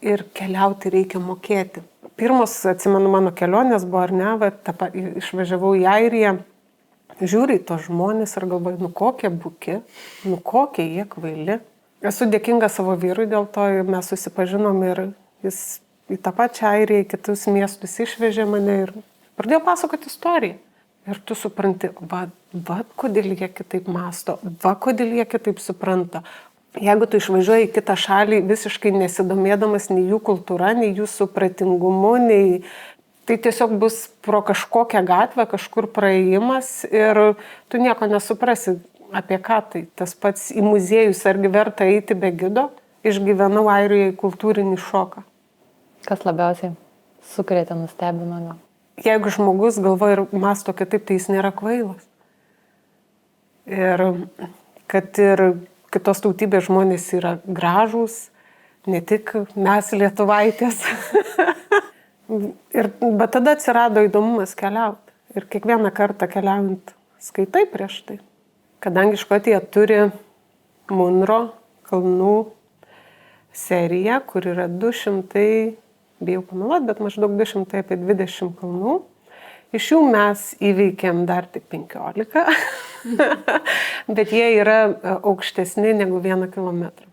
ir keliauti reikia mokėti. Pirmos, atsimenu, mano kelionės buvo, ar ne, išvažiavau į Airiją, žiūri į tos žmonės ir galvoju, nu kokie buki, nu kokie jie kvaili. Esu dėkinga savo vyrui dėl to, mes susipažinom ir jis į tą pačią Airiją, į kitus miestus išvežė mane ir pradėjo pasakoti istoriją. Ir tu supranti, va kodėl jie kitaip masto, va kodėl jie kitaip supranta. Jeigu tu išvažiuoji į kitą šalį visiškai nesidomėdamas nei jų kultūra, nei jų supratingumu, tai tiesiog bus pro kažkokią gatvę, kažkur praėjimas ir tu nieko nesuprasi apie ką tai. Tas pats į muziejus, argi verta eiti be gido, išgyvenau Airijoje kultūrinį šoką. Kas labiausiai sukrėtė, nustebino gal? Jeigu žmogus galvoja ir masto kitaip, tai jis nėra kvailas. Ir kad ir kitos tautybės žmonės yra gražūs, ne tik mes lietuvaitės. Bet tada atsirado įdomumas keliauti. Ir kiekvieną kartą keliaujant skaitai prieš tai. Kadangi Škotija turi Munro kalnų seriją, kur yra 200, bijau pameluoti, bet maždaug 220 kalnų. Iš jų mes įveikėm dar tik 15, bet jie yra aukštesni negu 1 kilometrą.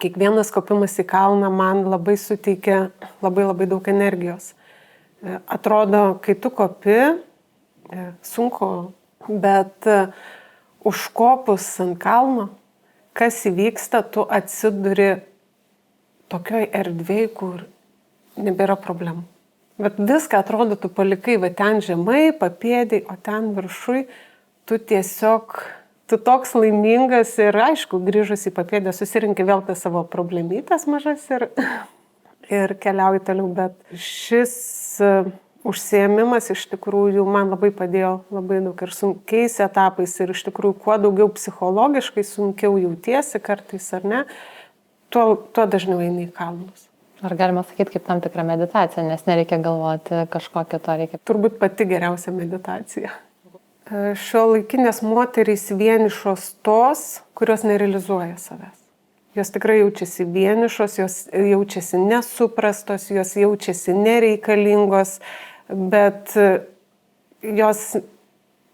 Kiekvienas kopimas į kalną man labai suteikia labai daug energijos. Atrodo, kai tu kopi, sunku, bet užkopus ant kalno, kas įvyksta, tu atsiduri tokioj erdvėj, kur nebėra problemų. Bet viską atrodo, tu palikai va ten žemai, papėdai, o ten viršui, tu toks laimingas ir aišku, grįžus į papėdę susirinki vėl tas savo problemytas mažas ir keliauji toliau. Bet šis užsiėmimas iš tikrųjų man labai padėjo labai daug ir sunkiais etapais ir iš tikrųjų kuo daugiau psichologiškai sunkiau jautiesi kartais ar ne, tuo dažniau eini į kalnus. Ar galima sakyti kaip tam tikrą meditaciją, nes nereikia galvoti kažko kito, reikia. Turbūt pati geriausia meditacija. Šiuolaikinės moterys vienišos tos, kurios nerealizuoja savęs. Jos tikrai jaučiasi vienišos, jos jaučiasi nesuprastos, jos jaučiasi nereikalingos, bet jos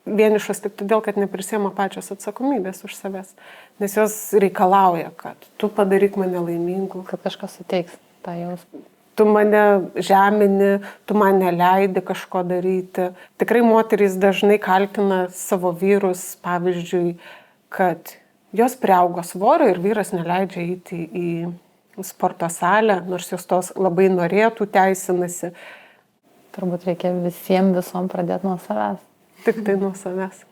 vienišos tik todėl, kad neprisiema pačios atsakomybės už savęs. Nes jos reikalauja, kad tu padaryk mane laimingu. Kad kažkas suteiks tą jausmą. Tu mane žemini, tu man neleidi kažko daryti. Tikrai moterys dažnai kaltina savo vyrus, pavyzdžiui, kad jos priaugo svorio ir vyras neleidžia eiti į sporto salę, nors jos tos labai norėtų, teisinasi. Turbūt reikia visom pradėti nuo savęs. Tik tai nuo savęs.